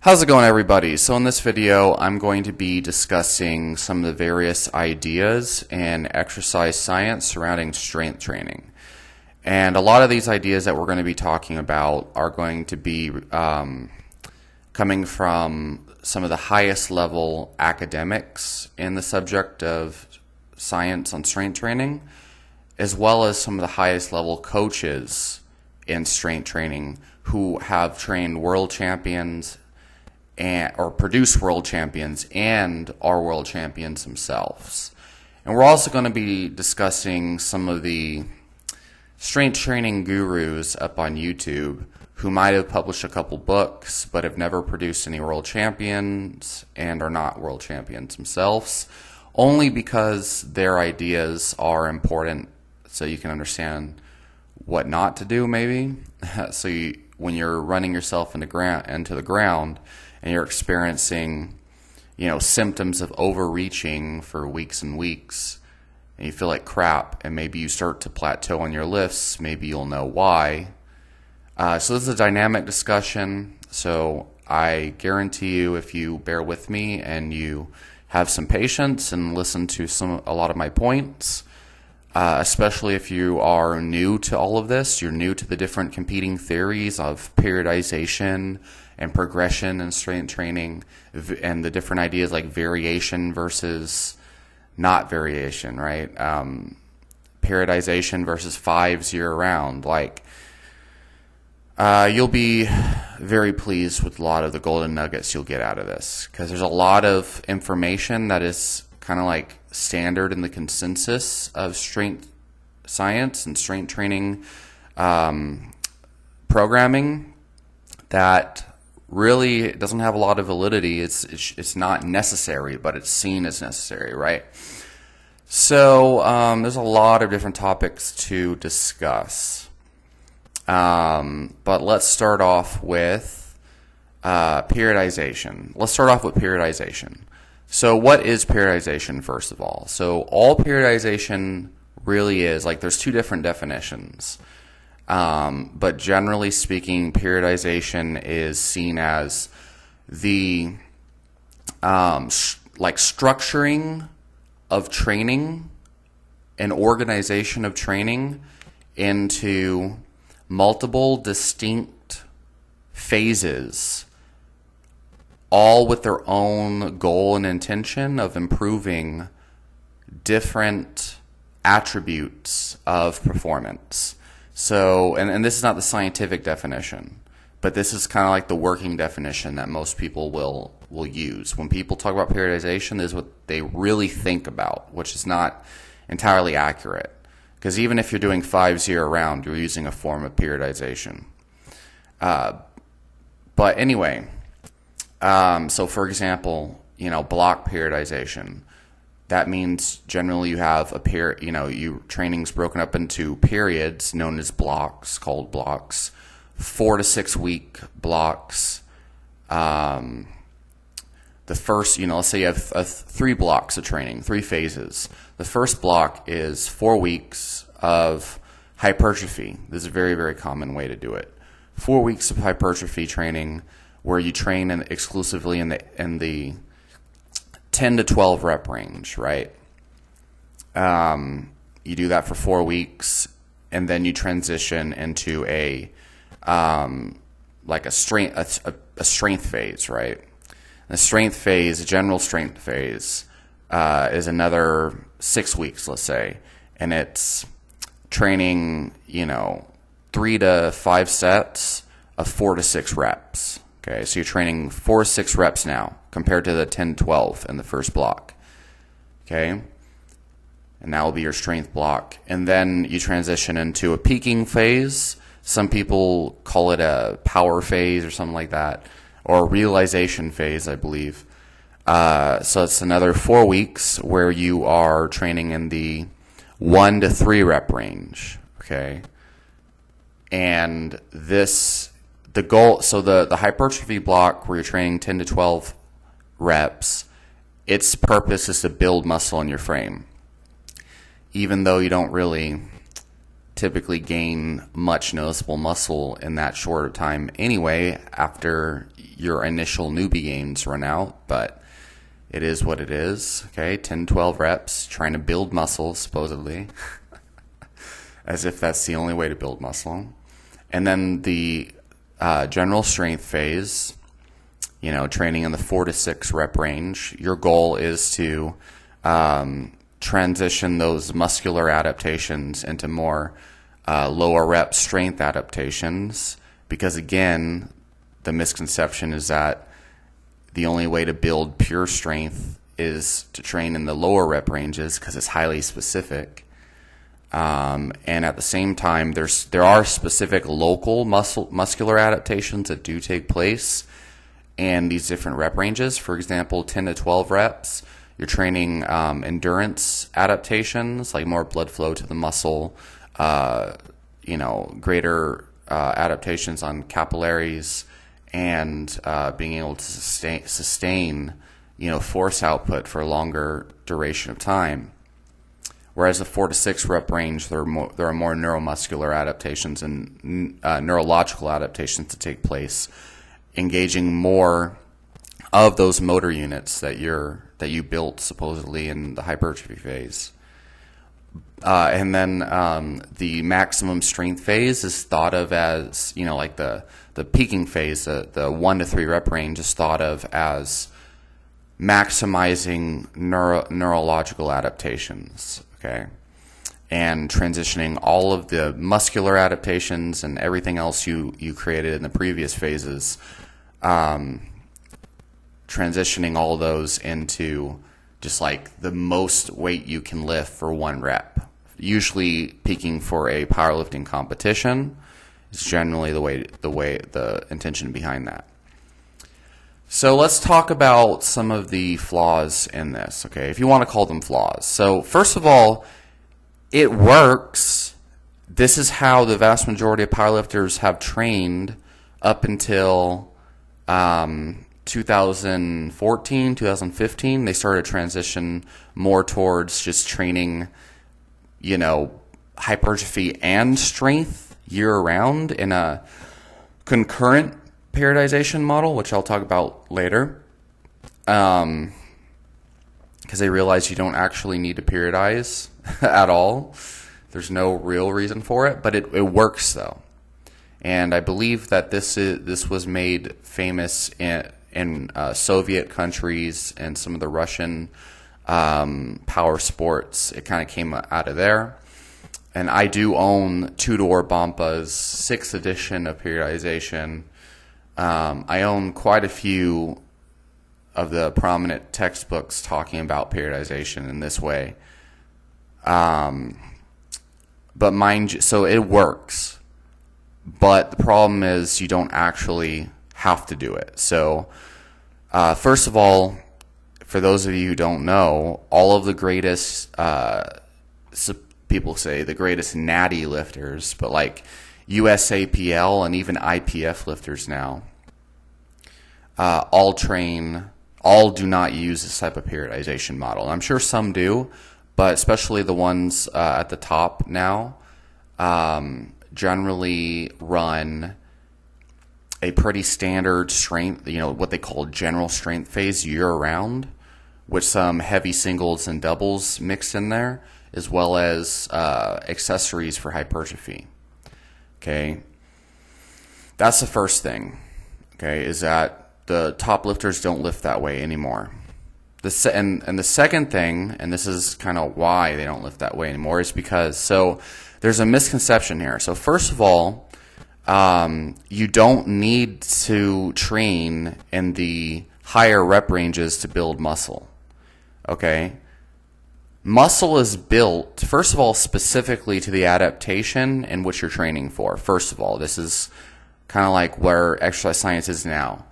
How's it going, everybody? So in this video, I'm going to be discussing some of the various ideas in exercise science surrounding strength training. And a lot of these ideas that we're going to be talking about are going to be coming from some of the highest level academics in the subject of science on strength training, as well as some of the highest level coaches in strength training who have trained world champions or produce world champions and are world champions themselves. And we're also going to be discussing some of the strength training gurus up on YouTube who might have published a couple books but have never produced any world champions and are not world champions themselves, only because their ideas are important so you can understand what not to do, maybe. So when you're running yourself into the ground and you're experiencing, symptoms of overreaching for weeks and weeks, and you feel like crap, and maybe you start to plateau on your lifts, maybe you'll know why. So this is a dynamic discussion, so I guarantee you, if you bear with me and you have some patience and listen to a lot of my points, especially if you are new to all of this, you're new to the different competing theories of periodization and progression in strength training, and the different ideas like variation versus not variation, right? Periodization versus 5 year round. You'll be very pleased with a lot of the golden nuggets you'll get out of this, because there's a lot of information that is kind of like standard in the consensus of strength science and strength training programming that really doesn't have a lot of validity. It's not necessary, but it's seen as necessary, right? So there's a lot of different topics to discuss, but let's start off with periodization. So what is periodization, first of all? So all periodization really is, there's two different definitions. But generally speaking, periodization is seen as the structuring of training and organization of training into multiple distinct phases, all with their own goal and intention of improving different attributes of performance. So, and this is not the scientific definition, but this is kind of like the working definition that most people will use. When people talk about periodization, this is what they really think about, which is not entirely accurate. Because even if you're doing 5 year round, you're using a form of periodization. But anyway, so for example, block periodization. That means generally you have your training's broken up into periods known as blocks, called blocks, 4 to 6 week blocks. The first, let's say you have 3 blocks of training, 3 phases. The first block is 4 weeks of hypertrophy. This is a very, very common way to do it. 4 weeks of hypertrophy training where you train exclusively in the 10 to 12 rep range, right? You do that for 4 weeks, and then you transition into a strength phase, right? The strength phase, the general strength phase, is another 6 weeks, let's say, and it's training, 3 to 5 sets of 4 to 6 reps. Okay, so you're training 4 to 6 reps now compared to the 10 to 12 in the first block. Okay, and that will be your strength block. And then you transition into a peaking phase. Some people call it a power phase or something like that, or a realization phase, I believe. So it's another 4 weeks where you are training in the 1 to 3 rep range. Okay, and the goal, so the hypertrophy block where you're training 10 to 12 reps, its purpose is to build muscle in your frame. Even though you don't really typically gain much noticeable muscle in that short of time anyway after your initial newbie gains run out, but it is what it is. Okay, 10, 12 reps, trying to build muscle, supposedly, as if that's the only way to build muscle. And then the general strength phase, training in the 4 to 6 rep range. Your goal is to transition those muscular adaptations into more lower rep strength adaptations, because again, the misconception is that the only way to build pure strength is to train in the lower rep ranges because it's highly specific. And at the same time, there are specific local muscular adaptations that do take place in these different rep ranges. For example, 10 to 12 reps, you're training endurance adaptations, like more blood flow to the muscle, greater adaptations on capillaries, and being able to sustain force output for a longer duration of time. Whereas the 4 to 6 rep range, there are more neuromuscular adaptations and neurological adaptations to take place, engaging more of those motor units that you built supposedly in the hypertrophy phase. And then the maximum strength phase is thought of as, like the peaking phase, the 1 to 3 rep range is thought of as maximizing neurological adaptations, okay? And transitioning all of the muscular adaptations and everything else you created in the previous phases, transitioning all those into just like the most weight you can lift for 1 rep. Usually peaking for a powerlifting competition is generally the intention behind that. So let's talk about some of the flaws in this, okay, if you want to call them flaws. So first of all, it works. This is how the vast majority of powerlifters have trained up until 2014, 2015. They started to transition more towards just training, hypertrophy and strength year-round in a concurrent periodization model, which I'll talk about later, because they realize you don't actually need to periodize at all. There's no real reason for it, but it works though. And I believe that this was made famous in Soviet countries and some of the Russian power sports. It kind of came out of there. And I do own Tudor Bompa's 6th edition of periodization. I own quite a few of the prominent textbooks talking about periodization in this way. But mind you, so it works. But the problem is you don't actually have to do it. So first of all, for those of you who don't know, all of the greatest, people say the greatest natty lifters, but like USAPL and even IPF lifters now, all do not use this type of periodization model. I'm sure some do, but especially the ones at the top now generally run a pretty standard strength, what they call general strength phase year-round, with some heavy singles and doubles mixed in there, as well as accessories for hypertrophy. Okay, that's the first thing. Okay, is that the top lifters don't lift that way anymore. And the second thing, and this is kind of why they don't lift that way anymore, is because there's a misconception here. So first of all, you don't need to train in the higher rep ranges to build muscle. Okay? Muscle is built, first of all, specifically to the adaptation in which you're training for. First of all, this is kind of like where exercise science is now.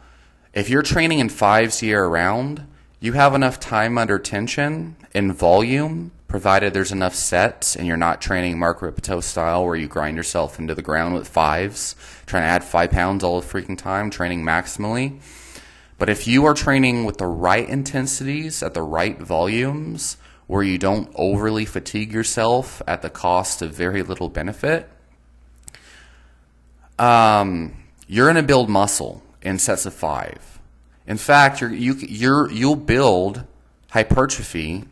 If you're training in 5s year-round, you have enough time under tension in volume, provided there's enough sets and you're not training Mark Rippetoe style where you grind yourself into the ground with 5s, trying to add 5 pounds all the freaking time, training maximally. But if you are training with the right intensities at the right volumes where you don't overly fatigue yourself at the cost of very little benefit, you're going to build muscle in sets of 5. In fact, you'll build hypertrophy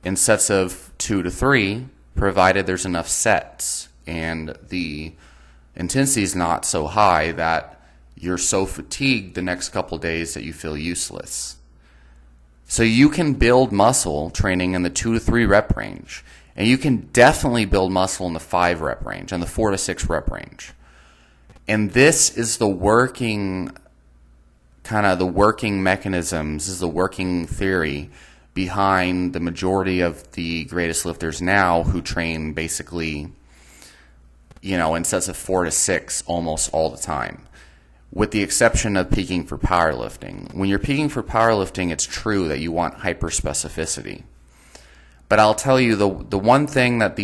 in sets of 2 to 3, provided there's enough sets and the intensity is not so high that you're so fatigued the next couple days that you feel useless. So you can build muscle training in the 2 to 3 rep range, and you can definitely build muscle in the 5 rep range and the 4 to 6 rep range. And this is the working mechanisms, this is the working theory behind the majority of the greatest lifters now who train basically, in sets of 4 to 6 almost all the time, with the exception of peaking for powerlifting. When you're peaking for powerlifting, it's true that you want hyperspecificity. But I'll tell you, the one thing that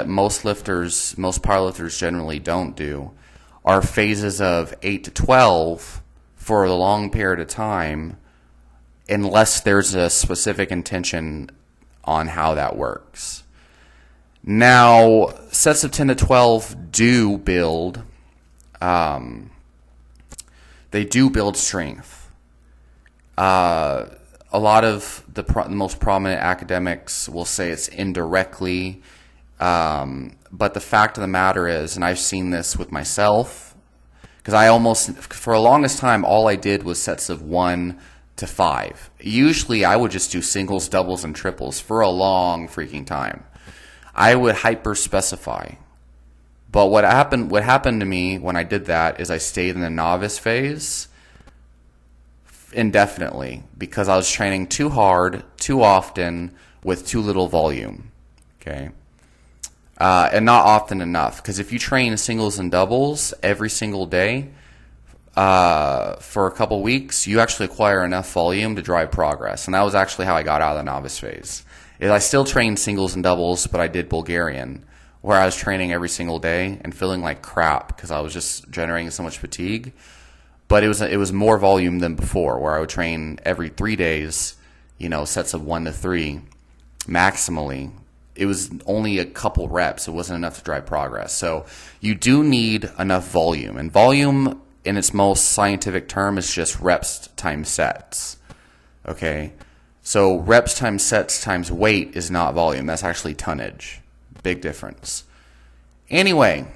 most powerlifters generally don't do are phases of 8 to 12 for a long period of time, unless there's a specific intention on how that works. Now, sets of 10 to 12 do build, they do build strength. A lot of the most prominent academics will say it's indirectly, but the fact of the matter is, and I've seen this with myself, because for the longest time, all I did was sets of 1 to 5. Usually I would just do singles, doubles, and triples for a long freaking time. I would hyper specify. But what happened to me when I did that is I stayed in the novice phase indefinitely because I was training too hard, too often, with too little volume. Okay? And not often enough, because if you train singles and doubles every single day for a couple weeks, you actually acquire enough volume to drive progress. And that was actually how I got out of the novice phase. I still trained singles and doubles, but I did Bulgarian, where I was training every single day and feeling like crap because I was just generating so much fatigue. But it was more volume than before, where I would train every 3 days, sets of 1 to 3 maximally. It was only a couple reps. It wasn't enough to drive progress. So you do need enough volume. And volume, in its most scientific term, is just reps times sets. Okay? So reps times sets times weight is not volume. That's actually tonnage. Big difference. Anyway,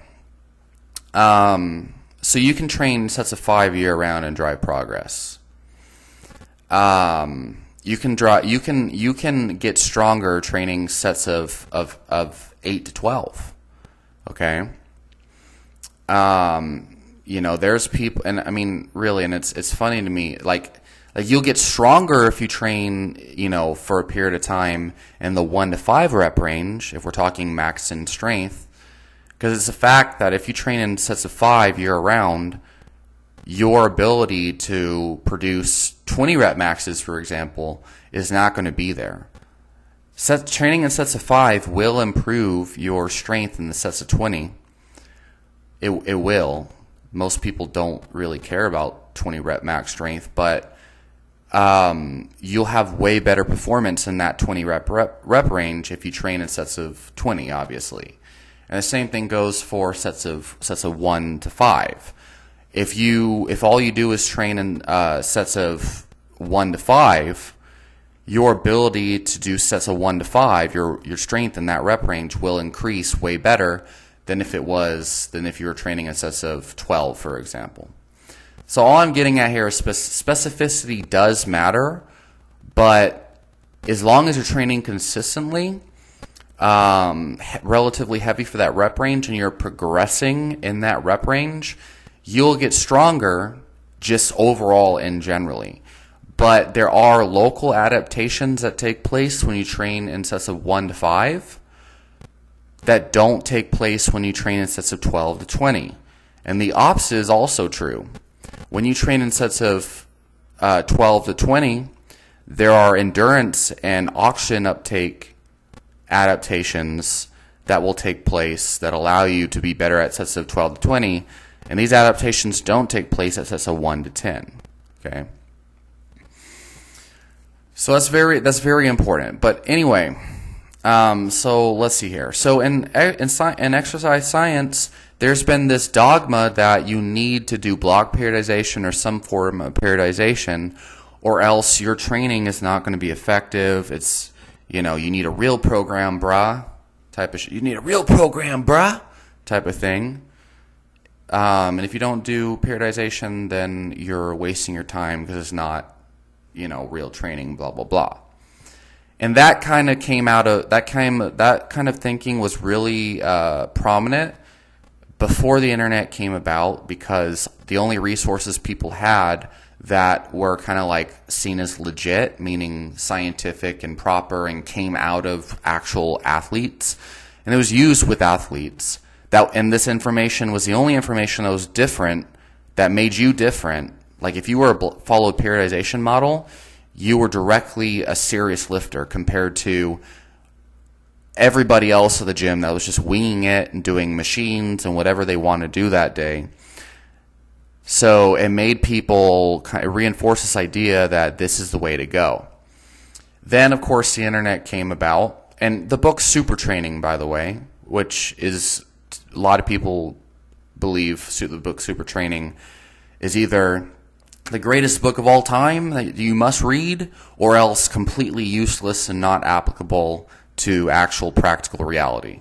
so you can train sets of 5 year-round and drive progress. You can get stronger training sets of 8 to 12. Okay. There's people, and I mean, really, and it's funny to me, like you'll get stronger if you train, for a period of time in the 1 to 5 rep range, if we're talking max in strength, because it's a fact that if you train in sets of 5 year-round, your ability to produce 20 rep maxes, for example, is not going to be there. Training in sets of 5 will improve your strength in the sets of 20. It will. Most people don't really care about 20 rep max strength, but you'll have way better performance in that 20 rep range if you train in sets of 20, obviously. And the same thing goes for sets of 1 to 5. If all you do is train in sets of 1 to 5, your ability to do sets of 1 to 5, your strength in that rep range will increase way better than if you were training in sets of 12, for example. So all I'm getting at here is specificity does matter, but as long as you're training consistently, relatively heavy for that rep range, and you're progressing in that rep range, you'll get stronger just overall and generally. But there are local adaptations that take place when you train in sets of 1 to 5 that don't take place when you train in sets of 12 to 20. And the opposite is also true. When you train in sets of 12 to 20, there are endurance and oxygen uptake adaptations that will take place that allow you to be better at sets of 12 to 20, and these adaptations don't take place at sets of 1 to 10. Okay, so that's very important. But anyway, So let's see here. So in exercise science, there's been this dogma that you need to do block periodization or some form of periodization, or else your training is not going to be effective. It's, you need a real program, brah, type of you need a real program, brah, type of thing. And if you don't do periodization, then you're wasting your time because it's not, real training, blah, blah, blah. And that kind of came out of, that kind of thinking was really prominent before the internet came about, because the only resources people had that were kind of like seen as legit, meaning scientific and proper, and came out of actual athletes, and it was used with athletes. And this information was the only information that was different, that made you different. Like if you were followed periodization model, you were directly a serious lifter compared to everybody else at the gym that was just winging it and doing machines and whatever they want to do that day. So it made people kind of reinforce this idea that this is the way to go. Then, of course, the internet came about, and the book Super Training, by the way, which is a lot of people believe the book Super Training is either the greatest book of all time that you must read, or else completely useless and not applicable to actual practical reality,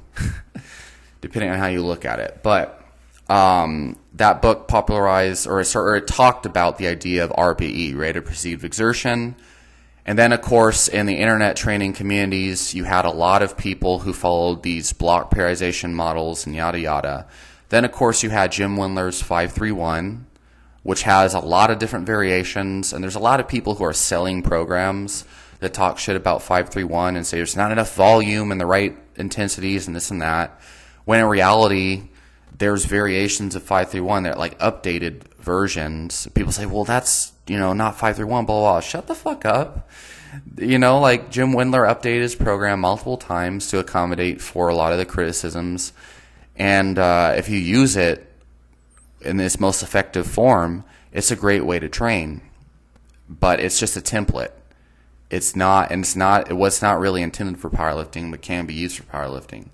depending on how you look at it. But that book popularized, or it talked about the idea of RPE, rate of perceived exertion. And then, of course, in the internet training communities, you had a lot of people who followed these block periodization models and yada yada. Then, of course, you had Jim Wendler's 531, which has a lot of different variations, and there's a lot of people who are selling programs that talk shit about 531 and say there's not enough volume and the right intensities and this and that, when in reality there's variations of 531 that are like updated versions. People say, well, that's not 531, blah, blah, blah. Shut the fuck up. Like Jim Wendler updated his program multiple times to accommodate for a lot of the criticisms, and if you use it in this most effective form, it's a great way to train. But it's just a template. It was not really intended for powerlifting, but can be used for powerlifting.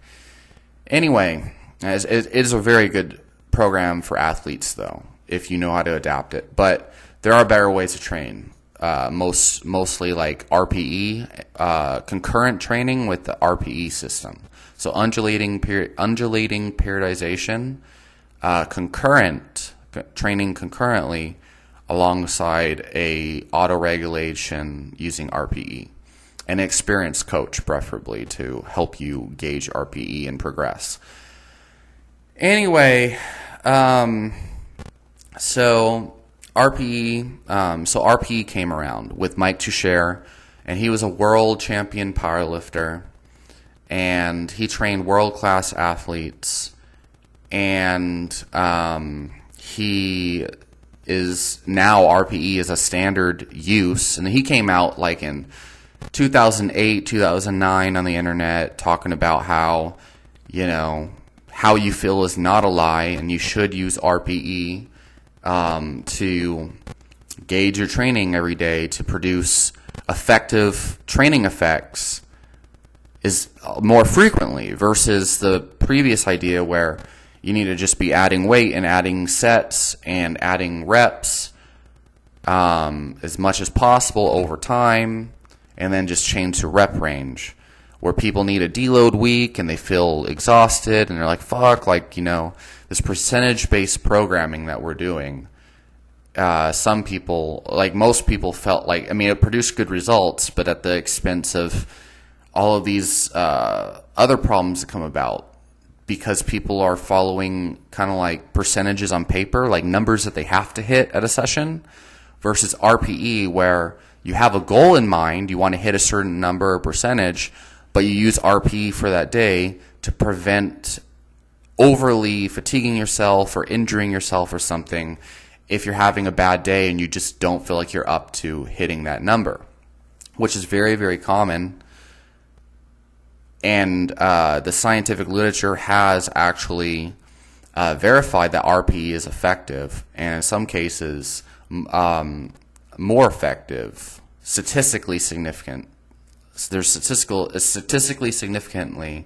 Anyway, it is a very good program for athletes, though, if you know how to adapt it. But there are better ways to train. Mostly like Rpe, concurrent training with the Rpe system. So undulating periodization, concurrent training concurrently alongside a auto-regulation using Rpe. An experienced coach, preferably, to help you gauge Rpe and progress. Anyway, so Rpe came around with Mike Tuchscherer, and he was a world champion powerlifter, and he trained world-class athletes, and he is now Rpe is a standard use, and he came out like in 2008, 2009 on the internet talking about how, how you feel is not a lie, and you should use Rpe to gauge your training every day to produce effective training effects is more frequently versus the previous idea where you need to just be adding weight and adding sets and adding reps as much as possible over time, and then just change to rep range, where people need a deload week and they feel exhausted and they're like, fuck, this percentage-based programming that we're doing. Some people, like most people, felt like, it produced good results, but at the expense of all of these other problems that come about, because people are following kind of like percentages on paper, like numbers that they have to hit at a session, versus Rpe, where you have a goal in mind, you want to hit a certain number or percentage, but you use Rpe for that day to prevent overly fatiguing yourself or injuring yourself or something if you're having a bad day and you just don't feel like you're up to hitting that number, which is very, very common. And the scientific literature has actually verified that Rpe is effective, and in some cases more effective, statistically significant, there's statistically significantly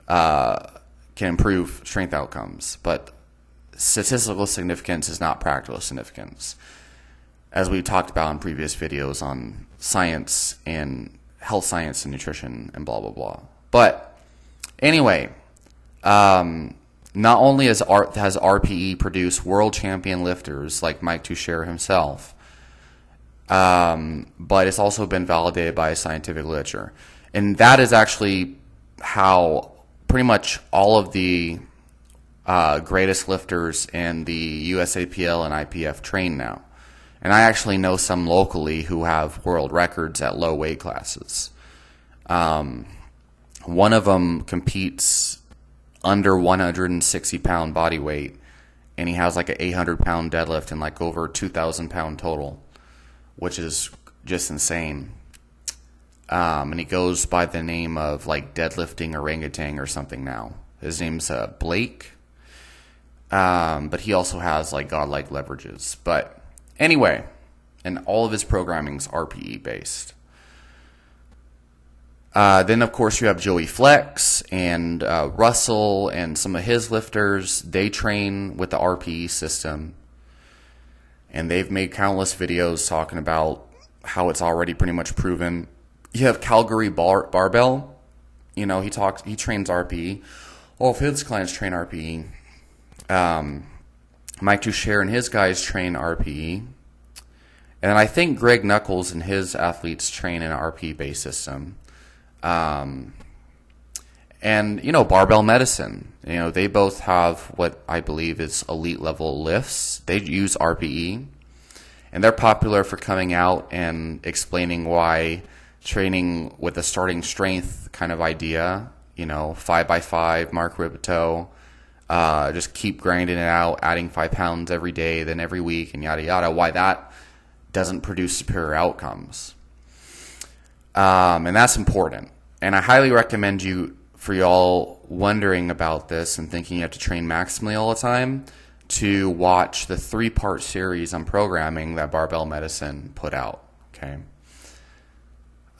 can improve strength outcomes, but statistical significance is not practical significance, as we talked about in previous videos on science and health science and nutrition and blah, blah, blah. But anyway, not only has RPE produced world champion lifters like Mike Toucher himself, but it's also been validated by scientific literature. And that is actually how pretty much all of the greatest lifters in the USAPL and IPF train now. And I actually know some locally who have world records at low weight classes. One of them competes under 160 pound body weight, and he has like an 800 pound deadlift and like over 2,000 pound total, which is just insane. And he goes by the name of like deadlifting orangutan or something now. His name's Blake. But he also has like godlike leverages. But anyway, and all of his programming's RPE based. Then of course you have Joey Flex and Russell and some of his lifters. They train with the Rpe system, and they've made countless videos talking about how it's already pretty much proven. You have Calgary Barbell. You know, he trains RPE. All of his clients train RPE. Mike Toucher and his guys train RPE. And I think Greg Knuckles and his athletes train in an RPE-based system. And, you know, Barbell Medicine. You know, they both have what I believe is elite level lifts. They use RPE. And they're popular for coming out and explaining why training with a starting strength kind of idea, you know, 5x5, Mark Rippetoe, just keep grinding it out, adding 5 pounds every day, then every week, and yada yada, why that doesn't produce superior outcomes. And that's important. And I highly recommend for y'all wondering about this and thinking you have to train maximally all the time, to watch the 3-part series on programming that Barbell Medicine put out. Okay.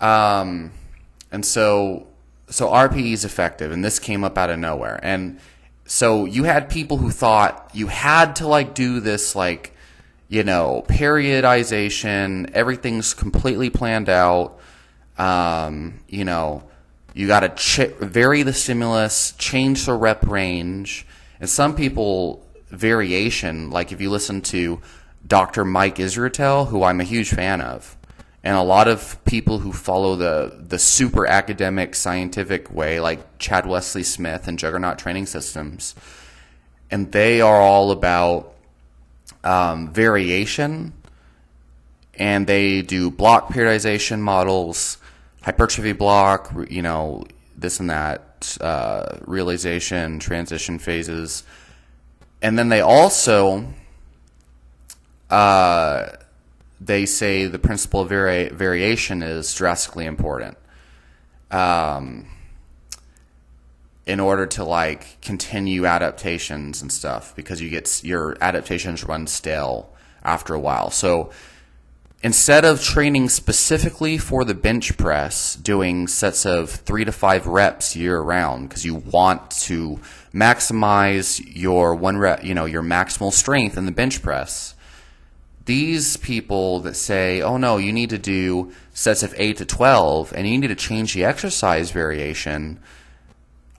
And so Rpe is effective, and this came up out of nowhere. And so you had people who thought you had to like do this, like, you know, periodization, everything's completely planned out. You know, you got to vary the stimulus, change the rep range. And some people, variation, like if you listen to Dr. Mike Israetel, who I'm a huge fan of, and a lot of people who follow the super academic scientific way, like Chad Wesley Smith and Juggernaut Training Systems, and they are all about variation, and they do block periodization models, hypertrophy block, you know, this and that, realization, transition phases. And then they also, they say the principle of variation is drastically important in order to like continue adaptations and stuff, because your adaptations run stale after a while. So instead of training specifically for the bench press, doing sets of 3 to 5 reps year round, because you want to maximize your your maximal strength in the bench press, these people that say, oh no, you need to do sets of 8 to 12 and you need to change the exercise variation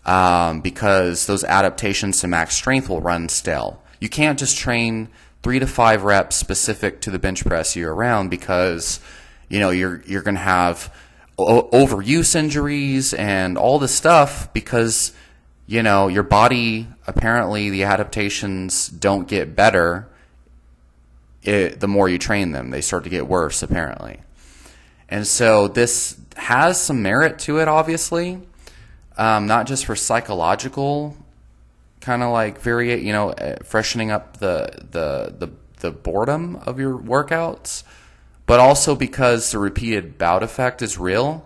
because those adaptations to max strength will run stale. You can't just train 3 to 5 reps specific to the bench press year round, because you're going to have overuse injuries and all this stuff, because your body, apparently the adaptations don't get better the more you train them. They start to get worse, apparently. And so this has some merit to it, obviously, not just for psychological kind of like freshening up the boredom of your workouts, but also because the repeated bout effect is real.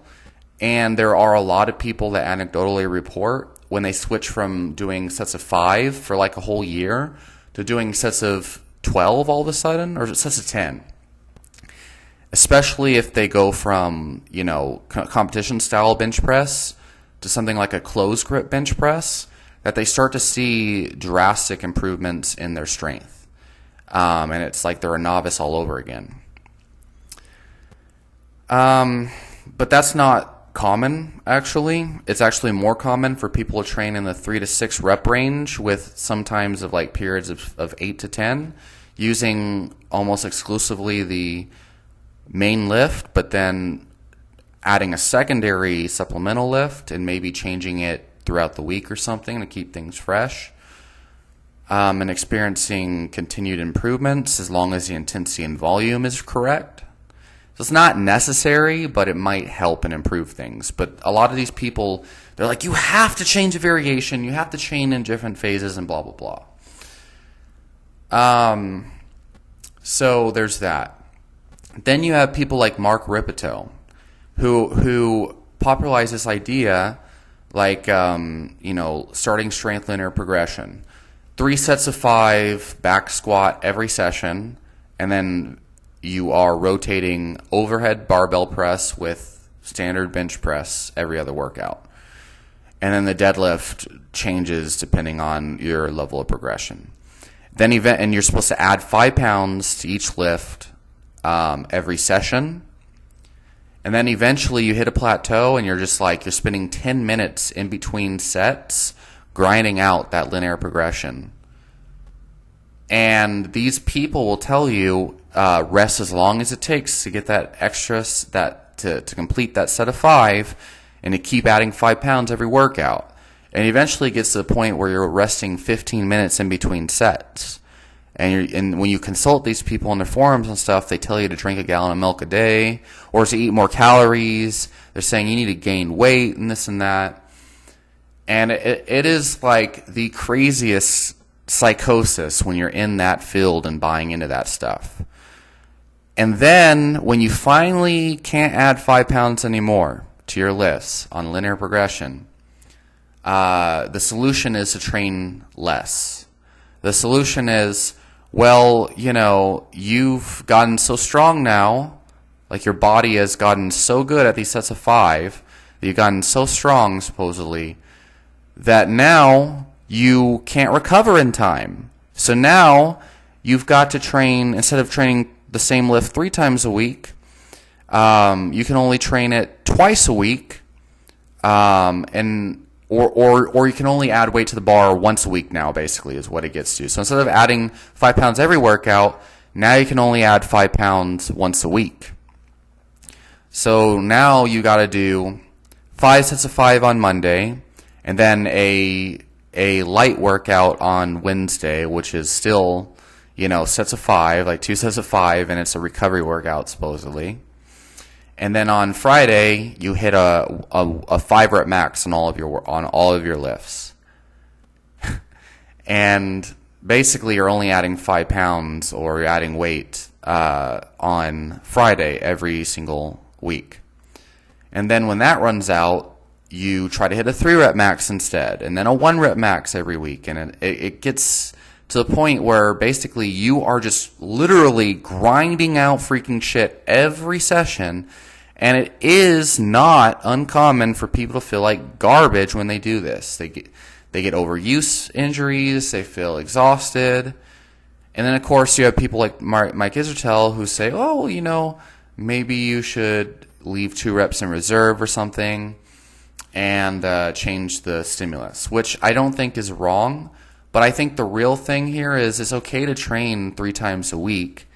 And there are a lot of people that anecdotally report when they switch from doing sets of 5 for like a whole year to doing sets of 12 all of a sudden, or sets of 10. especially if they go from, competition style bench press to something like a closed grip bench press, that they start to see drastic improvements in their strength. And it's like they're a novice all over again. But that's not common, actually. It's actually more common for people to train in the 3 to 6 rep range with sometimes of like periods of 8 to 10, using almost exclusively the main lift, but then adding a secondary supplemental lift and maybe changing it throughout the week or something to keep things fresh, and experiencing continued improvements as long as the intensity and volume is correct. So it's not necessary, but it might help and improve things. But a lot of these people, they're like, you have to change the variation, you have to chain in different phases and blah, blah, blah. So there's that. Then you have people like Mark Rpe, who popularized this idea, like, starting strength linear progression. 3 sets of 5 back squat every session, and then you are rotating overhead barbell press with standard bench press every other workout. And then the deadlift changes depending on your level of progression. Then and you're supposed to add 5 pounds to each lift every session. And then eventually you hit a plateau and you're spending 10 minutes in between sets grinding out that linear progression. And these people will tell you rest as long as it takes to get that extra, to complete that set of 5, and to keep adding 5 pounds every workout. And eventually it gets to the point where you're resting 15 minutes in between sets. And when you consult these people on their forums and stuff, they tell you to drink a gallon of milk a day or to eat more calories. They're saying you need to gain weight and this and that. And it is like the craziest psychosis when you're in that field and buying into that stuff. And then when you finally can't add 5 pounds anymore to your lifts on linear progression, the solution is to train less. The solution is, well, you've gotten so strong now, like your body has gotten so good at these sets of 5, that you've gotten so strong, supposedly, that now you can't recover in time. So now you've got to train, instead of training the same lift 3 times a week, you can only train it twice a week, or you can only add weight to the bar once a week now, basically, is what it gets to. So instead of adding 5 pounds every workout, now you can only add 5 pounds once a week. So now you got to do 5 sets of 5 on Monday, and then a light workout on Wednesday, which is still, sets of 5, like 2 sets of 5, and it's a recovery workout, supposedly. And then on Friday, you hit a 5 rep max on all of your lifts. And basically, you're only adding 5 pounds or you're adding weight on Friday every single week. And then when that runs out, you try to hit a 3 rep max instead, and then a 1 rep max every week. And it gets to the point where basically you are just literally grinding out freaking shit every session. And it is not uncommon for people to feel like garbage when they do this. They get overuse injuries, they feel exhausted. And then, of course, you have people like Mike Isertel who say, oh, maybe you should leave 2 reps in reserve or something and change the stimulus, which I don't think is wrong. But I think the real thing here is it's okay to train 3 times a week,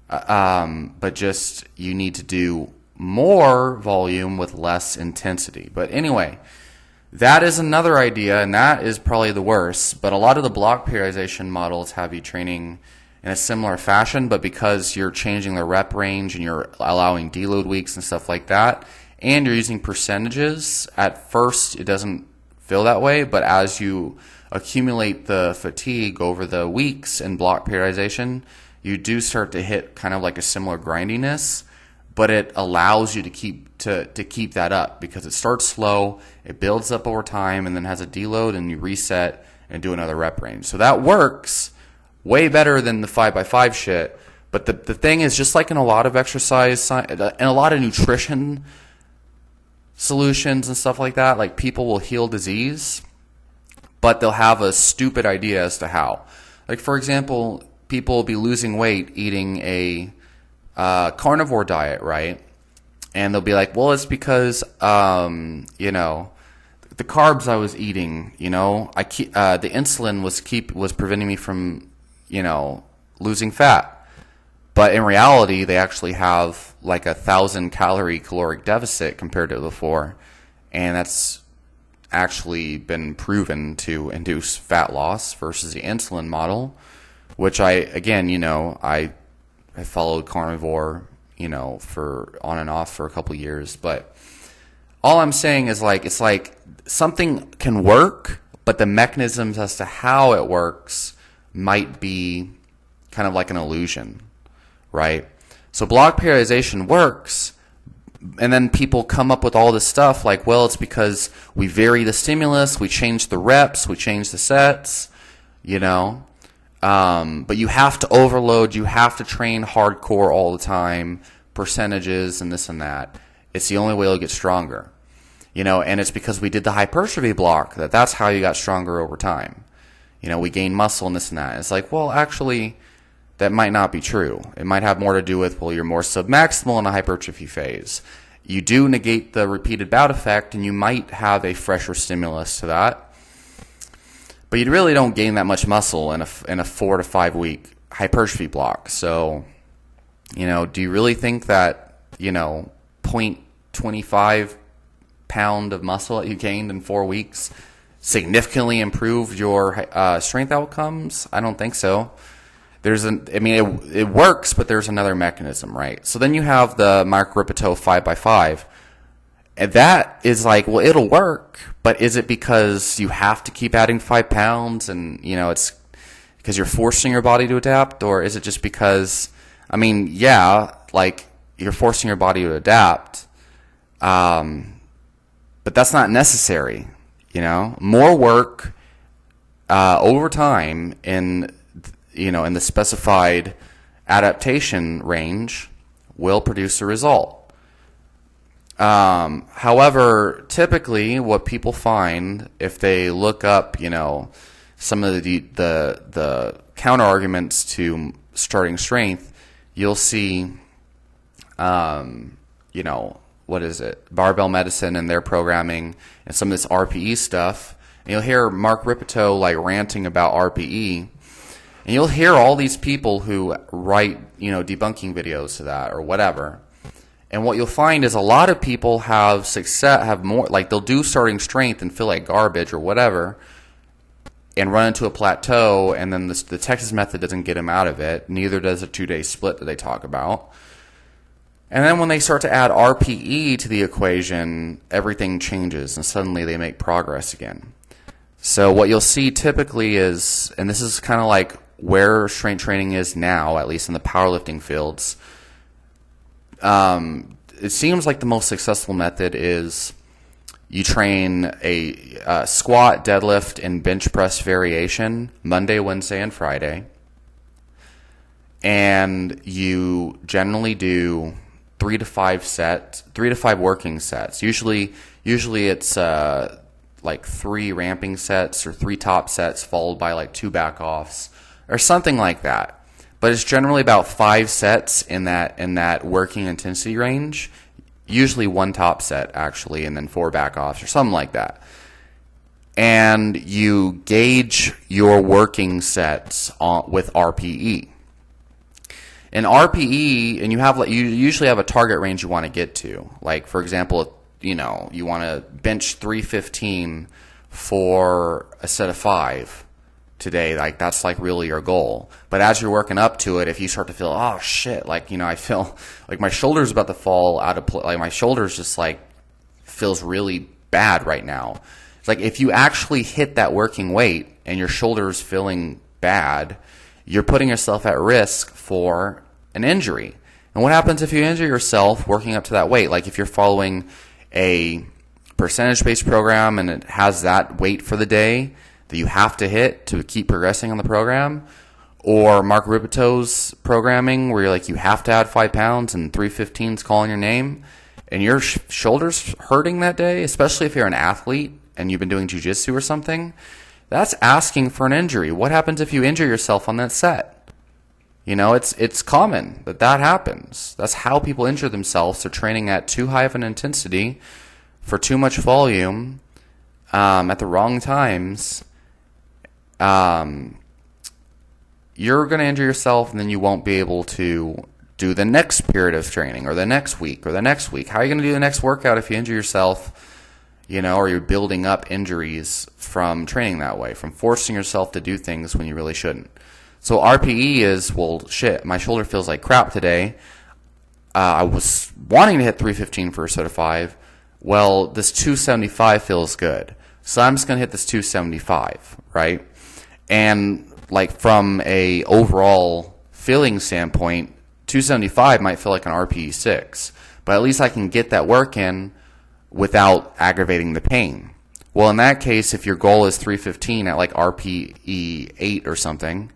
but just you need to do more volume with less intensity. But anyway, that is another idea, and that is probably the worst. But a lot of the block periodization models have you training in a similar fashion, but because you're changing the rep range and you're allowing deload weeks and stuff like that, and you're using percentages, at first it doesn't feel that way, but as you accumulate the fatigue over the weeks in block periodization, you do start to hit kind of like a similar grindiness. But it allows you to keep that up because it starts slow, it builds up over time, and then has a deload, and you reset and do another rep range. So that works way better than the 5x5 shit, But the thing is, just like in a lot of exercise and a lot of nutrition solutions and stuff like that, like people will heal disease, but they'll have a stupid idea as to how. Like, for example, people will be losing weight eating a carnivore diet, right? And they'll be like, well, it's because, you know, the carbs I was eating, you know, the insulin was preventing me from, you know, losing fat. But in reality, they actually have like 1,000 calorie caloric deficit compared to before. And that's actually been proven to induce fat loss versus the insulin model, which I followed carnivore, you know, for on and off for a couple years. But all I'm saying is, like, it's like something can work, but the mechanisms as to how it works might be kind of like an illusion, right? So block periodization works, and then people come up with all this stuff like, well, it's because we vary the stimulus, we change the reps, we change the sets, you know. But you have to overload, you have to train hardcore all the time, percentages and this and that. It's the only way you'll get stronger, you know. And it's because we did the hypertrophy block that's how you got stronger over time. You know, we gain muscle and this and that. It's like, well, actually, that might not be true. It might have more to do with, well, you're more submaximal in a hypertrophy phase. You do negate the repeated bout effect, and you might have a fresher stimulus to that. But you really don't gain that much muscle in a 4 to 5 week hypertrophy block. So, you know, do you really think that, you know, 0.25 pound of muscle that you gained in 4 weeks significantly improved your strength outcomes? I don't think so. It works, but there's another mechanism, right? So then you have the Mark Rpe 5x5, and that is like, well, it'll work, but is it because you have to keep adding 5 pounds, and, you know, it's because you're forcing your body to adapt, or is it just because, yeah, like, you're forcing your body to adapt, but that's not necessary, you know? More work over time in the specified adaptation range will produce a result. However, typically what people find if they look up, you know, some of the counter arguments to starting strength, you'll see, you know, what is it? Barbell medicine and their programming and some of this Rpe stuff. And you'll hear Mark Rpe like ranting about Rpe. And you'll hear all these people who write, you know, debunking videos to that or whatever. And what you'll find is a lot of people have success, have more, like they'll do starting strength and feel like garbage or whatever and run into a plateau, and then the Texas method doesn't get them out of it. Neither does a 2-day split that they talk about. And then when they start to add Rpe to the equation, everything changes and suddenly they make progress again. So what you'll see typically is, and this is kind of like where strength training is now, at least in the powerlifting fields, it seems like the most successful method is you train a squat, deadlift, and bench press variation Monday, Wednesday, and Friday. And you generally do 3 to 5 working sets. Usually it's like 3 ramping sets or 3 top sets followed by like 2 back offs or something like that. But it's generally about 5 sets in that working intensity range. Usually 1 top set actually, and then 4 back offs or something like that. And you gauge your working sets with Rpe. In Rpe, and you usually have a target range you want to get to. Like, for example, you know, you want to bench 315 for a set of 5 today. Like, that's like really your goal. But as you're working up to it, if you start to feel, oh shit, like, you know, I feel like my shoulder's about to fall out of place, like my shoulder's just like feels really bad right now. It's like if you actually hit that working weight and your shoulder's feeling bad, you're putting yourself at risk for an injury. And what happens if you injure yourself working up to that weight? Like if you're following a percentage-based program and it has that weight for the day that you have to hit to keep progressing on the program, Or Mark Ripeto's programming, where you're like, you have to add 5 pounds and 315's calling your name, and your shoulder's hurting that day, especially if you're an athlete and you've been doing jiu-jitsu or something, that's asking for an injury. What happens if you injure yourself on that set? You know, it's common that happens. That's how people injure themselves. They're training at too high of an intensity for too much volume at the wrong times. You're going to injure yourself, and then you won't be able to do the next period of training or the next week or the next week. How are you going to do the next workout if you injure yourself, you know, or you're building up injuries from training that way, from forcing yourself to do things when you really shouldn't? So RPE is, well, shit, my shoulder feels like crap today. I was wanting to hit 315 for a set of 5. Well, this 275 feels good. So I'm just going to hit this 275, right? And like from a overall feeling standpoint, 275 might feel like an RPE 6, but at least I can get that work in without aggravating the pain. Well, in that case, if your goal is 315 at like RPE 8 or something,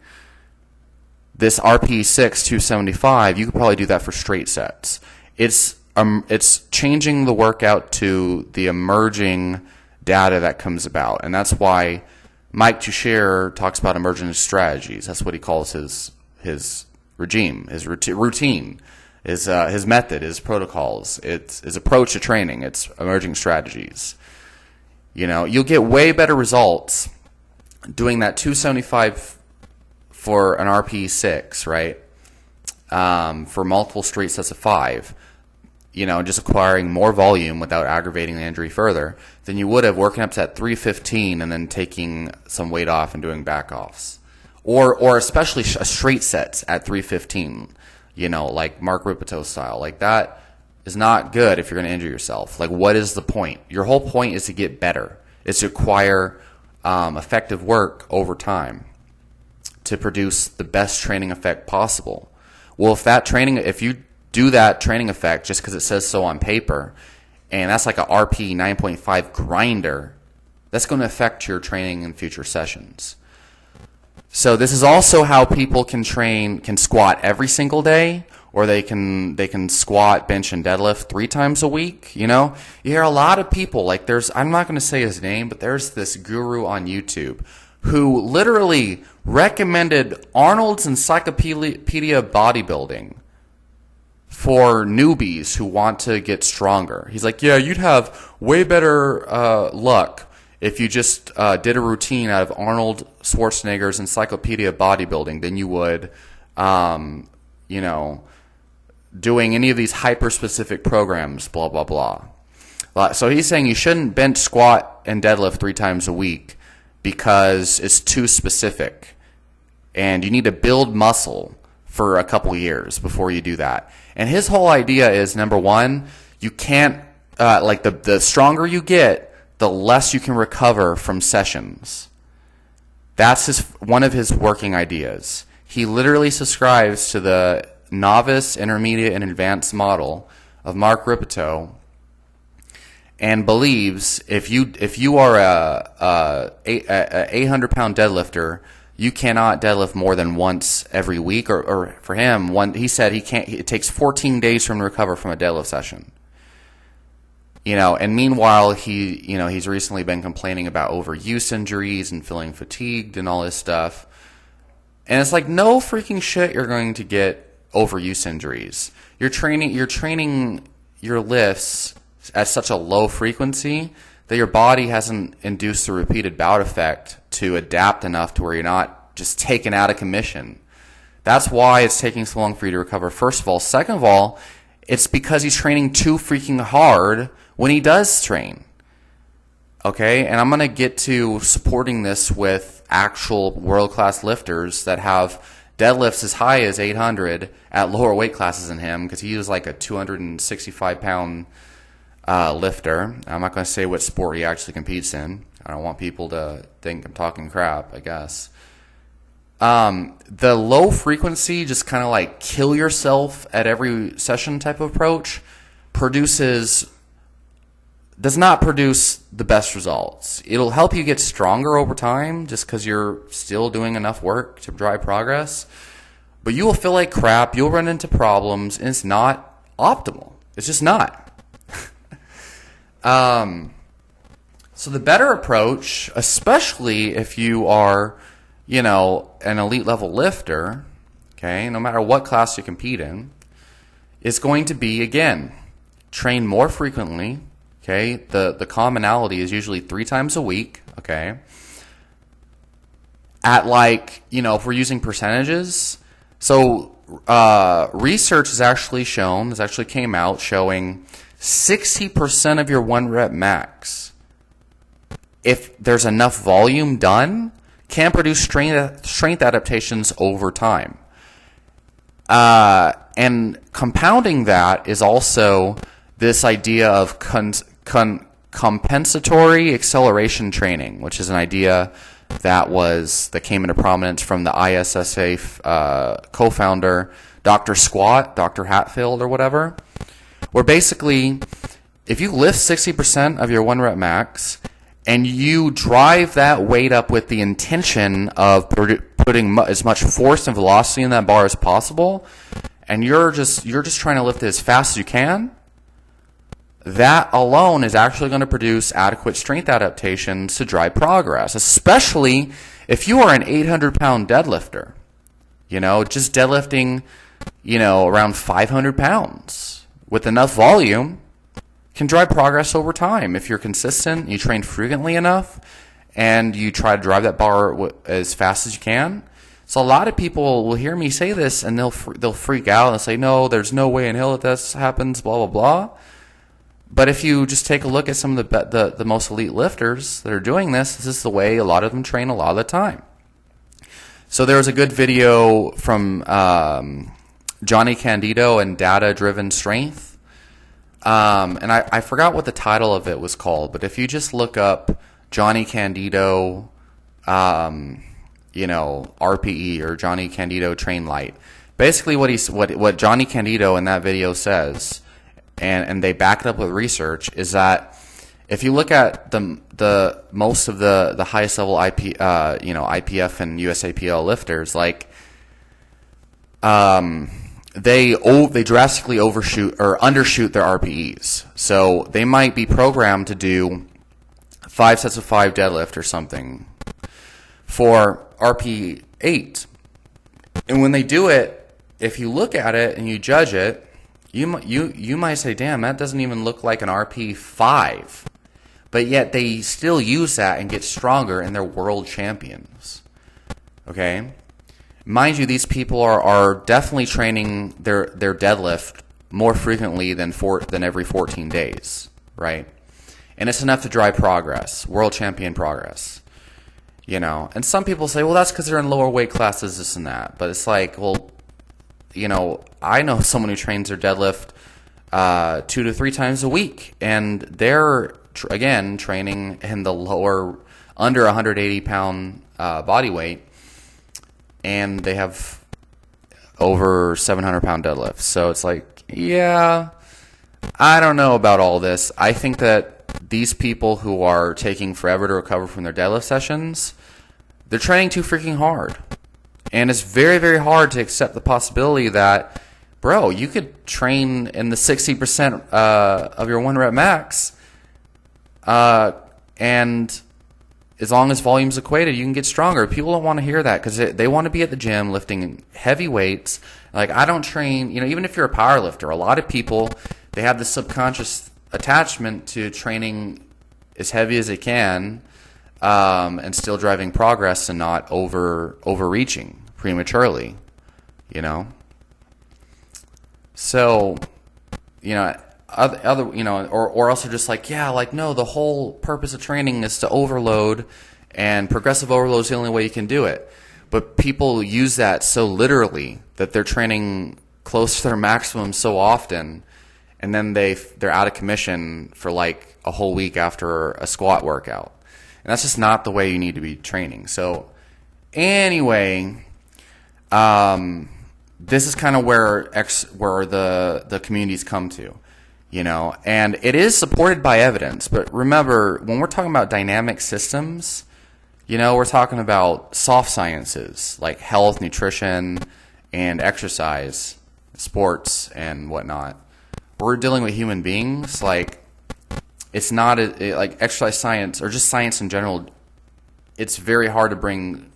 this RPE 6, 275, you could probably do that for straight sets. It's changing the workout to the emerging data that comes about, and that's why Mike Tuchscherer talks about emergent strategies. That's what he calls his regime, his routine, his method, his protocols, his approach to training. It's emerging strategies. You know, you'll get way better results doing that 275 for an RPE 6, right? For multiple straight sets of 5. You know, just acquiring more volume without aggravating the injury further than you would have working up to that 315 and then taking some weight off and doing back offs. Or especially straight sets at 315, you know, like Mark Ripito style. Like that is not good if you're going to injure yourself. Like, what is the point? Your whole point is to get better. It's to acquire effective work over time to produce the best training effect possible. Well, if you do that training effect just because it says so on paper, and that's like a RP 9.5 grinder, that's going to affect your training in future sessions. So this is also how people can squat every single day, or they can squat, bench, and deadlift 3 times a week. You know, you hear a lot of people, like I'm not going to say his name, but there's this guru on YouTube who literally recommended Arnold's Encyclopedia Bodybuilding for newbies who want to get stronger. He's like, yeah, you'd have way better luck if you just did a routine out of Arnold Schwarzenegger's Encyclopedia Bodybuilding than you would, you know, doing any of these hyper-specific programs, blah, blah, blah. So he's saying you shouldn't bench, squat, and deadlift 3 times a week because it's too specific. And you need to build muscle for a couple years before you do that. And his whole idea is, number one, you can't, the stronger you get, the less you can recover from sessions. That's one of his working ideas. He literally subscribes to the novice, intermediate, and advanced model of Mark Ripito, and believes if you are a 800-pound deadlifter, you cannot deadlift more than once every week, or for him, he said it takes 14 days for him to recover from a deadlift session. You know, and meanwhile, he's recently been complaining about overuse injuries and feeling fatigued and all this stuff. And it's like, no freaking shit, you're going to get overuse injuries. You're training your lifts at such a low frequency that your body hasn't induced the repeated bout effect to adapt enough to where you're not just taken out of commission. That's why it's taking so long for you to recover, first of all. Second of all, it's because he's training too freaking hard when he does train. Okay? And I'm going to get to supporting this with actual world-class lifters that have deadlifts as high as 800 at lower weight classes than him, because he was like a 265-pound lifter. I'm not going to say what sport he actually competes in. I don't want people to think I'm talking crap, I guess. The low frequency, just kind of like kill yourself at every session type of approach, produces does not produce the best results. It'll help you get stronger over time just because you're still doing enough work to drive progress. But you will feel like crap. You'll run into problems, and it's not optimal. It's just not. So the better approach, especially if you are, an elite level lifter, okay, no matter what class you compete in, is going to be, again, train more frequently. Okay, the commonality is usually 3 times a week, okay? At if we're using percentages, so research has actually shown, this actually came out showing 60% of your 1 rep max, if there's enough volume done, can produce strength adaptations over time. And compounding that is also this idea of compensatory acceleration training, which is an idea that came into prominence from the ISSA co-founder, Dr. Squat, Dr. Hatfield, or whatever, where basically, if you lift 60% of your 1 rep max and you drive that weight up with the intention of putting as much force and velocity in that bar as possible, and you're just trying to lift it as fast as you can, that alone is actually going to produce adequate strength adaptations to drive progress, especially if you are an 800-pound deadlifter. Just deadlifting, around 500 pounds with enough volume can drive progress over time. If you're consistent, you train frequently enough, and you try to drive that bar as fast as you can. So a lot of people will hear me say this, and they'll freak out and say, no, there's no way in hell that this happens, blah, blah, blah. But if you just take a look at some of the most elite lifters that are doing this is the way a lot of them train a lot of the time. So there was a good video from Johnny Candido and Data-Driven Strength. And I forgot what the title of it was called, but if you just look up Johnny Candido, RPE or Johnny Candido Train Light, basically what Johnny Candido in that video says, and they back it up with research, is that if you look at the most of the highest level IPF and USAPL lifters, they drastically overshoot or undershoot their RPEs. So they might be programmed to do 5 sets of 5 deadlift or something for RP 8. And when they do it, if you look at it and you judge it, you might say, damn, that doesn't even look like an RP 5. But yet they still use that and get stronger, and they're world champions. Okay? Mind you, these people are definitely training their deadlift more frequently than every 14 days, right? And it's enough to drive progress, world champion progress. And some people say, well, that's because they're in lower weight classes, this and that. But it's like, well, I know someone who trains their deadlift 2 to 3 times a week, and they're, again, training in the lower, under 180-pound body weight, and they have over 700-pound deadlifts. So it's like, yeah, I don't know about all this. I think that these people who are taking forever to recover from their deadlift sessions, they're training too freaking hard. And it's very, very hard to accept the possibility that, bro, you could train in the 60% of your 1 rep max, and as long as volume's equated, you can get stronger. People don't want to hear that because they want to be at the gym lifting heavy weights. Like, I don't train, even if you're a power lifter, a lot of people, they have the subconscious attachment to training as heavy as they can, and still driving progress and not overreaching prematurely, So, or also just no, the whole purpose of training is to overload, and progressive overload is the only way you can do it. But people use that so literally that they're training close to their maximum so often, and then they're out of commission for like a whole week after a squat workout. And that's just not the way you need to be training. So anyway, this is kind of where the communities come to. and it is supported by evidence. But remember, when we're talking about dynamic systems, we're talking about soft sciences like health, nutrition, and exercise, sports, and whatnot. We're dealing with human beings. Like, it's not like exercise science or just science in general. It's very hard to bring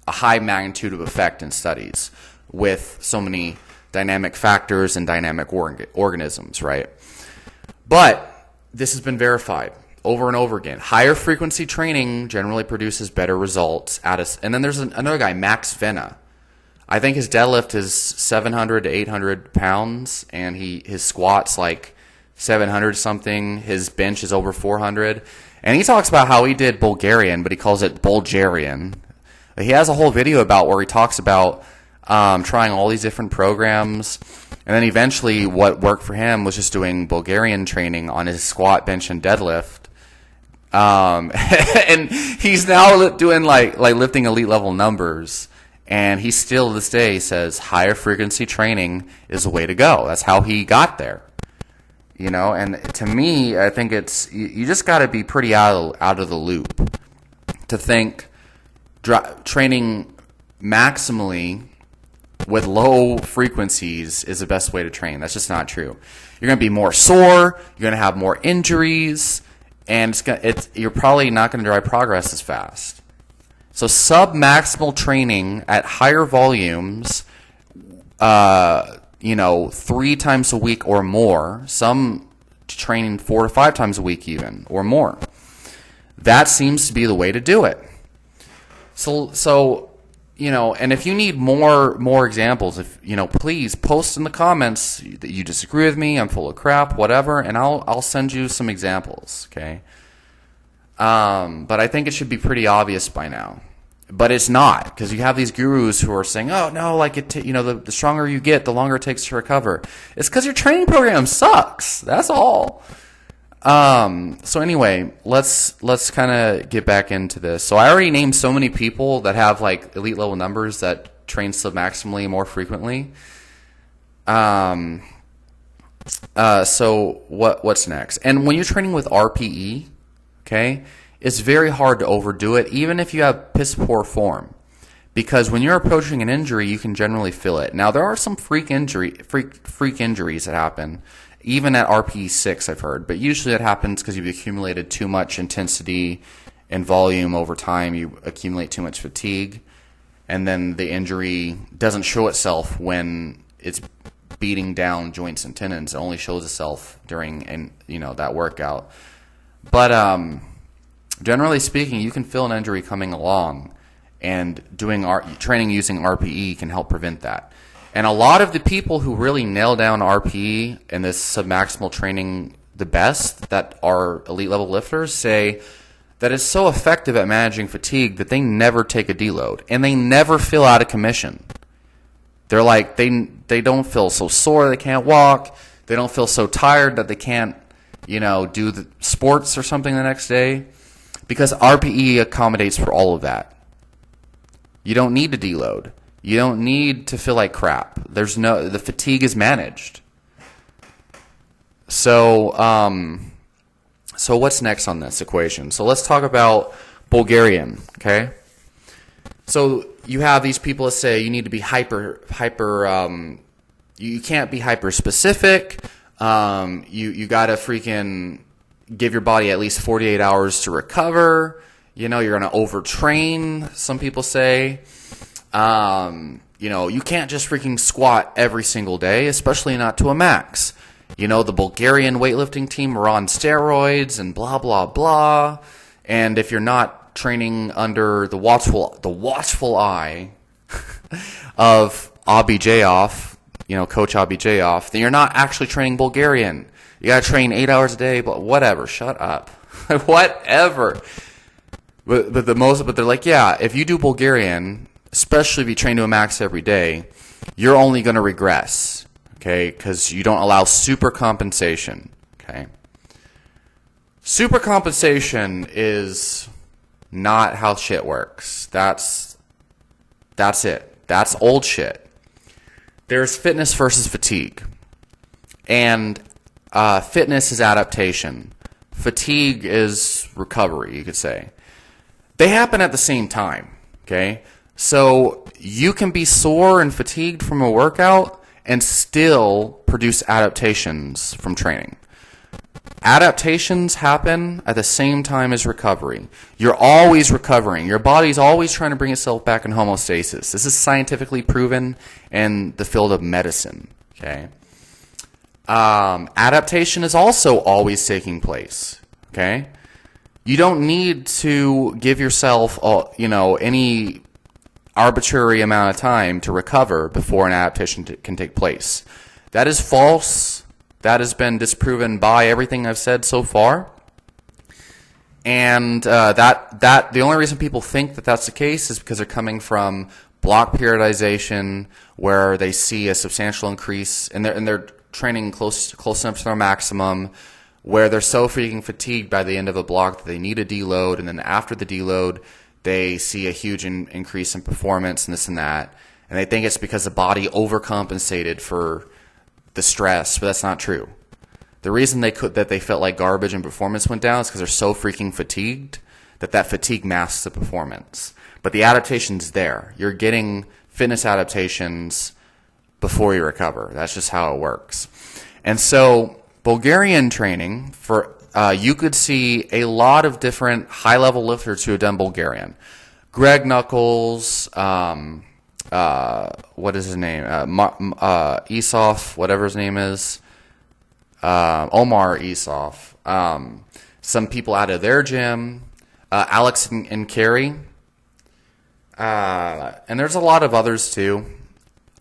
a high magnitude of effect in studies with so many dynamic factors and dynamic organisms, right? But this has been verified over and over again. Higher frequency training generally produces better results and then there's another guy, Max Venna. I think his deadlift is 700 to 800 pounds, and his squat's like 700 something. His bench is over 400. And he talks about how he did Bulgarian, but he calls it Bulgarian. He has a whole video about where he talks about trying all these different programs. And then eventually what worked for him was just doing Bulgarian training on his squat, bench, and deadlift. And he's now doing like lifting elite level numbers. And he still to this day says higher frequency training is the way to go. That's how he got there. And to me, I think you just got to be pretty out of the loop to think training maximally with low frequencies is the best way to train. That's just not true. You're going to be more sore. You're going to have more injuries, and you're probably not going to drive progress as fast. So sub-maximal training at higher volumes, 3 times a week or more, some training 4 to 5 times a week even, or more. That seems to be the way to do it. So and if you need more examples, please post in the comments that you disagree with me, I'm full of crap, whatever, and I'll send you some examples, okay? But I think it should be pretty obvious by now. But it's not, because you have these gurus who are saying, oh, no, like, the stronger you get, the longer it takes to recover. It's because your training program sucks. That's all. So anyway, let's kind of get back into this. So I already named so many people that have, like, elite level numbers that train submaximally more frequently. So what's next? And when you're training with Rpe, okay, it's very hard to overdo it, even if you have piss poor form, because when you're approaching an injury, you can generally feel it. Now, there are some freak injuries that happen, even at Rpe 6, I've heard, but usually that happens because you've accumulated too much intensity and volume over time. You accumulate too much fatigue, and then the injury doesn't show itself when it's beating down joints and tendons. It only shows itself during that workout. But generally speaking, you can feel an injury coming along, and doing training using Rpe can help prevent that. And a lot of the people who really nail down Rpe and this submaximal training the best, that are elite level lifters, say that it's so effective at managing fatigue that they never take a deload, and they never feel out of commission. They're like, they don't feel so sore they can't walk. They don't feel so tired that they can't, do the sports or something the next day, because Rpe accommodates for all of that. You don't need to deload. You don't need to feel like crap. The fatigue is managed. So what's next on this equation? So let's talk about Bulgarian, okay? So you have these people that say you need to be hyper, you can't be hyper specific. You gotta freaking give your body at least 48 hours to recover. You're gonna overtrain, some people say. You can't just freaking squat every single day, especially not to a max. The Bulgarian weightlifting team are on steroids and blah, blah, blah. And if you're not training under the watchful eye of Abijayov, Coach Abijayov, then you're not actually training Bulgarian. You gotta train 8 hours a day, but whatever, shut up. Whatever. But they're like, yeah, if you do Bulgarian, especially if you train to a max every day, you're only going to regress, okay, because you don't allow super compensation, okay? Super compensation is not how shit works. That's it. That's old shit. There's fitness versus fatigue. And Fitness is adaptation. Fatigue is recovery, you could say. They happen at the same time, okay? So you can be sore and fatigued from a workout and still produce adaptations from training. Adaptations happen at the same time as recovery. You're always recovering. Your body's always trying to bring itself back in homeostasis. This is scientifically proven in the field of medicine, okay? Adaptation is also always taking place, okay? You don't need to give yourself, any arbitrary amount of time to recover before an adaptation can take place. That is false. That has been disproven by everything I've said so far. And the only reason people think that that's the case is because they're coming from block periodization, where they see a substantial increase in their training close enough to their maximum, where they're so freaking fatigued by the end of a block that they need a deload, and then after the deload, they see a huge increase in performance and this and that, and they think it's because the body overcompensated for the stress, but that's not true. The reason they felt like garbage and performance went down is because they're so freaking fatigued that fatigue masks the performance. But the adaptation's there. You're getting fitness adaptations before you recover. That's just how it works. And so Bulgarian training, you could see a lot of different high-level lifters who have done Bulgarian. Greg Knuckles, what is his name? Isov, whatever his name is. Omar Isov. Some people out of their gym. Alex and Carrie. And there's a lot of others too.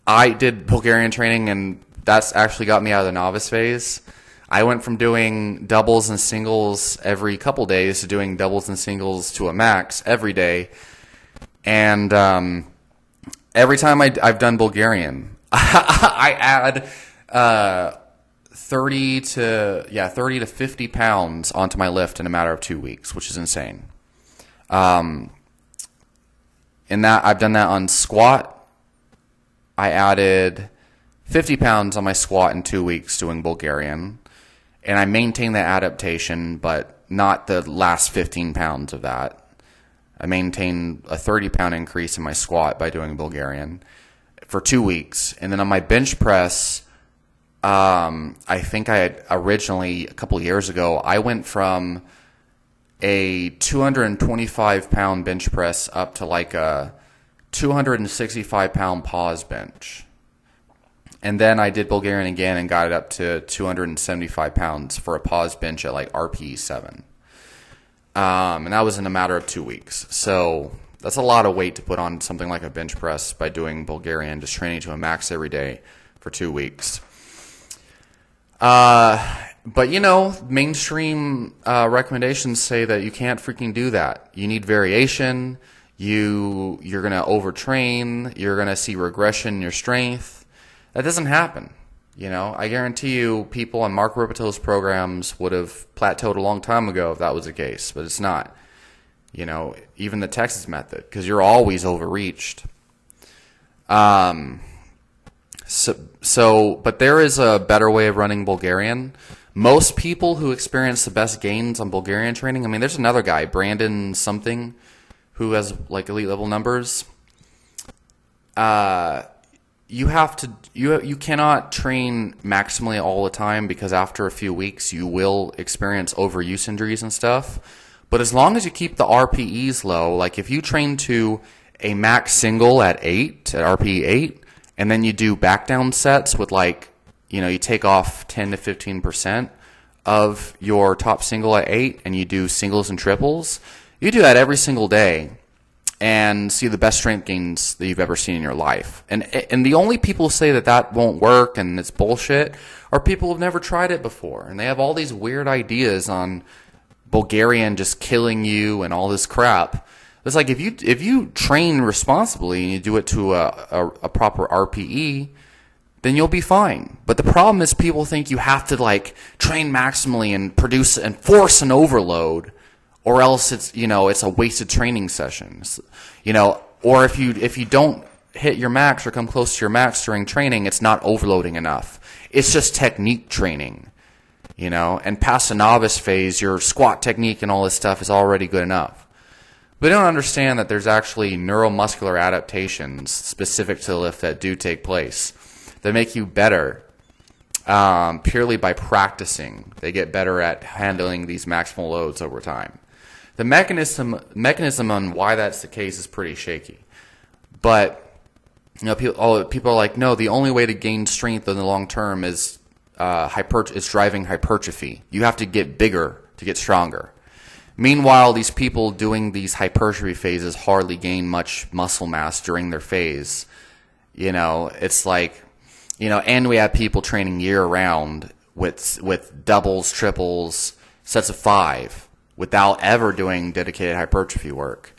I did Bulgarian training, and that's actually got me out of the novice phase. I went from doing doubles and singles every couple days to doing doubles and singles to a max every day. And every time I've done Bulgarian, I add 30 to 50 pounds onto my lift in a matter of 2 weeks, which is insane. In that, I've done that on squat. I added 50 pounds on my squat in 2 weeks doing Bulgarian, and I maintained that adaptation, but not the last 15 pounds of that. I maintained a 30-pound increase in my squat by doing Bulgarian for 2 weeks. And then on my bench press, I think I had originally, a couple years ago, I went from a 225-pound bench press up to like a 265-pound pause bench. And then I did Bulgarian again and got it up to 275 pounds for a pause bench at like Rpe 7. And that was in a matter of 2 weeks. So that's a lot of weight to put on something like a bench press by doing Bulgarian, just training to a max every day for 2 weeks. But mainstream recommendations say that you can't freaking do that. You need variation. You're going to overtrain. You're going to see regression in your strength. That doesn't happen. I guarantee you people on Mark Ripeto's programs would have plateaued a long time ago if that was the case, but it's not. Even the Texas method, because you're always overreached. But there is a better way of running Bulgarian. Most people who experience the best gains on Bulgarian training, there's another guy, Brandon something, who has like elite level numbers. You cannot train maximally all the time, because after a few weeks you will experience overuse injuries and stuff. But as long as you keep the RPEs low, like if you train to a max single at RPE 8, and then you do back down sets with you take off 10 to 15% of your top single at 8, and you do singles and triples, you do that every single day and see the best strength gains that you've ever seen in your life. And the only people who say that won't work and it's bullshit are people who've never tried it before. And they have all these weird ideas on Bulgarian just killing you and all this crap. It's like if you train responsibly and you do it to a proper RPE, then you'll be fine. But the problem is people think you have to train maximally and produce and force an overload, or else it's a wasted training session. Or if you don't hit your max or come close to your max during training, it's not overloading enough. It's just technique training. and past the novice phase, your squat technique and all this stuff is already good enough. But they don't understand that there's actually neuromuscular adaptations specific to the lift that do take place that make you better purely by practicing. They get better at handling these maximal loads over time. The mechanism on why that's the case is pretty shaky. But people are like, no, the only way to gain strength in the long term is driving hypertrophy. You have to get bigger to get stronger. Meanwhile, these people doing these hypertrophy phases hardly gain much muscle mass during their phase. It's like, and we have people training year round with doubles, triples, sets of 5 without ever doing dedicated hypertrophy work,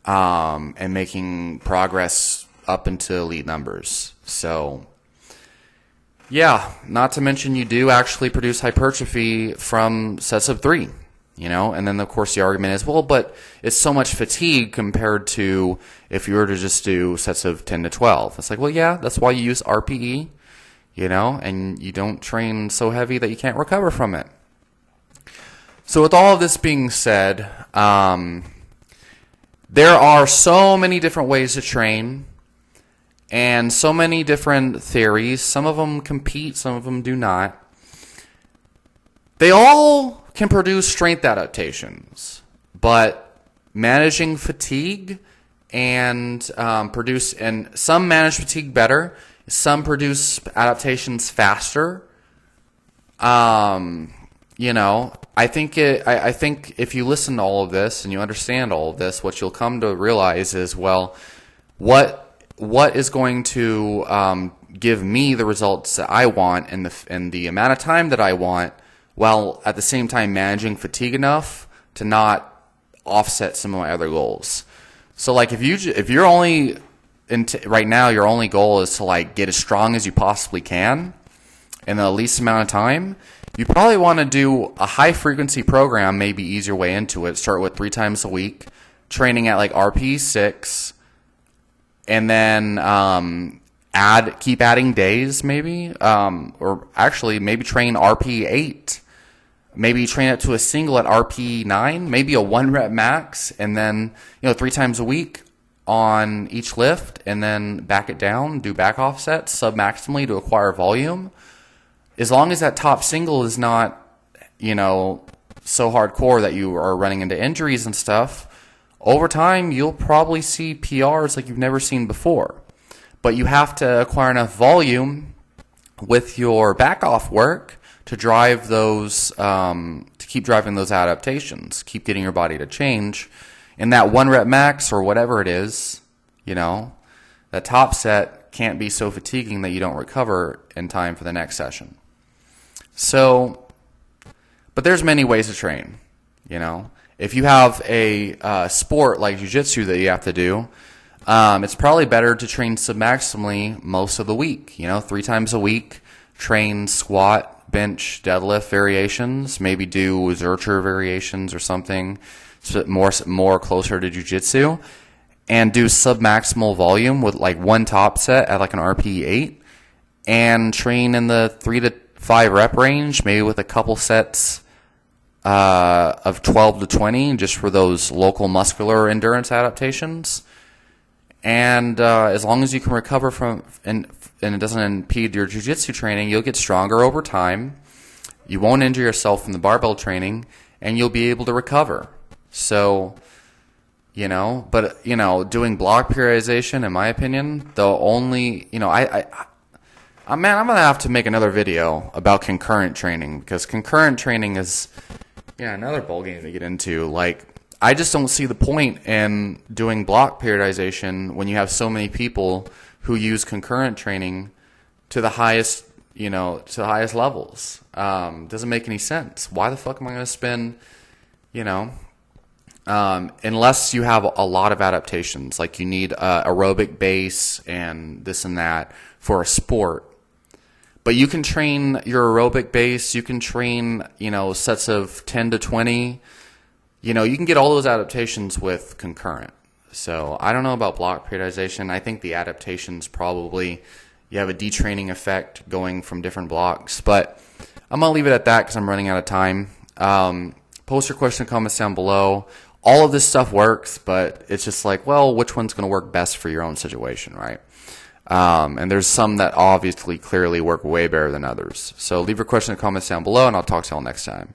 and making progress up into elite numbers. So, yeah, not to mention you do actually produce hypertrophy from sets of 3. And then of course the argument is, well, but it's so much fatigue compared to if you were to just do sets of 10 to 12. It's like, well, yeah, that's why you use Rpe, and you don't train so heavy that you can't recover from it. So with all of this being said, there are so many different ways to train and so many different theories. Some of them compete, some of them do not. They all can produce strength adaptations, but managing fatigue and some manage fatigue better, some produce adaptations faster. I think if you listen to all of this and you understand all of this, what you'll come to realize is, well, what is going to give me the results that I want in the amount of time that I want, while at the same time managing fatigue enough to not offset some of my other goals. So like if you're only right now your only goal is to like get as strong as you possibly can in the least amount of time, you probably want to do a high frequency program, maybe ease your way into it. Start with 3 times a week, training at like Rpe 6, and then keep adding days maybe, or actually maybe train Rpe 8. Maybe train it to a single at Rpe 9, maybe a 1 rep max, and then 3 times a week on each lift, and then back it down, do back offsets sub-maximally to acquire volume. As long as that top single is not, so hardcore that you are running into injuries and stuff, over time you'll probably see PRs like you've never seen before. But you have to acquire enough volume with your back off work to drive those, to keep driving those adaptations, keep getting your body to change. And that 1 rep max or whatever it is, that top set can't be so fatiguing that you don't recover in time for the next session. So, but there's many ways to train, If you have a sport like jiu-jitsu that you have to do, it's probably better to train submaximally most of the week, 3 times a week, train squat, bench, deadlift variations, maybe do Zercher variations or something more closer to jiu-jitsu, and do submaximal volume with like 1 top set at like an Rpe 8, and train in the 3 to 5 rep range, maybe with a couple sets of 12 to 20 just for those local muscular endurance adaptations. And as long as you can recover from and it doesn't impede your jiu-jitsu training, you'll get stronger over time. You won't injure yourself from the barbell training, and you'll be able to recover. So, but doing block periodization, in my opinion, the only, I'm going to have to make another video about concurrent training, because concurrent training is, another ball game to get into. Like, I just don't see the point in doing block periodization when you have so many people who use concurrent training to the highest, levels. Doesn't make any sense. Why the fuck am I going to spend, unless you have a lot of adaptations, like you need aerobic base and this and that for a sport. But you can train your aerobic base, you can train, sets of 10 to 20. You can get all those adaptations with concurrent. So I don't know about block periodization. I think the adaptations probably, you have a detraining effect going from different blocks. But I'm going to leave it at that because I'm running out of time. Post your question and comments down below. All of this stuff works, but it's just like, well, which one's going to work best for your own situation, right? And there's some that obviously clearly work way better than others. So leave your question and comments down below, and I'll talk to you all next time.